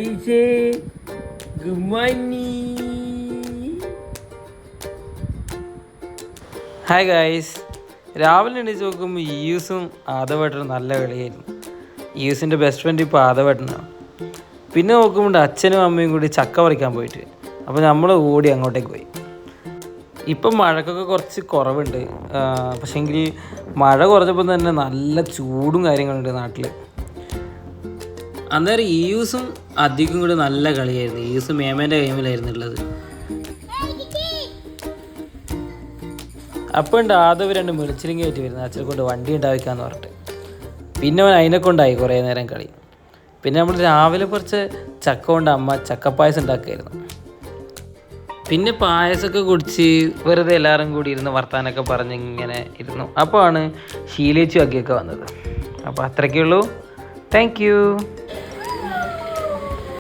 Good morning. Hi guys. രാവിലെ എണീച്ച് നോക്കുമ്പോൾ യൂസും ആദവേട്ടനും നല്ല കളിയായിരുന്നു. യൂസിൻ്റെ ബെസ്റ്റ് ഫ്രണ്ട് ഇപ്പോൾ ആദവേട്ടനാണ്. പിന്നെ നോക്കുമ്പോൾ അച്ഛനും അമ്മയും കൂടി ചക്ക പറിക്കാൻ പോയിട്ട്, അപ്പോൾ നമ്മൾ ഓടി അങ്ങോട്ടേക്ക് പോയി. ഇപ്പം മഴക്കൊക്കെ കുറച്ച് കുറവുണ്ട്, പക്ഷേങ്കിൽ മഴ കുറച്ചപ്പോൾ തന്നെ നല്ല ചൂടും കാര്യങ്ങളുണ്ട് നാട്ടിൽ. അന്നേരം യൂസും അധികം കൂടി നല്ല കളിയായിരുന്നു. യൂസ് മേമേൻ്റെ ഗെയിമിലായിരുന്നു ഉള്ളത്. അപ്പോൾ ഉണ്ട് ആദവ് രണ്ട് വെളിച്ചിലിങ്ങി ആയിട്ട് വരുന്നത്, അച്ഛനെ കൊണ്ട് വണ്ടി ഉണ്ടാവിക്കാന്ന് പറഞ്ഞിട്ട്. പിന്നെ അവൻ അതിനെ കൊണ്ടായി കുറേ നേരം കളി. പിന്നെ നമ്മൾ രാവിലെ കുറച്ച് ചക്ക കൊണ്ട് അമ്മ ചക്കപ്പായസം ഉണ്ടാക്കുമായിരുന്നു. പിന്നെ പായസമൊക്കെ കുടിച്ച് വെറുതെ എല്ലാവരും കൂടി ഇരുന്ന് വർത്താനൊക്കെ പറഞ്ഞ് ഇങ്ങനെ ഇരുന്നു. അപ്പോൾ ആണ് ഷീലേച്ചു അക്കിയൊക്കെ വന്നത്. അപ്പോൾ അത്രയ്ക്കുള്ളൂ. Thank you.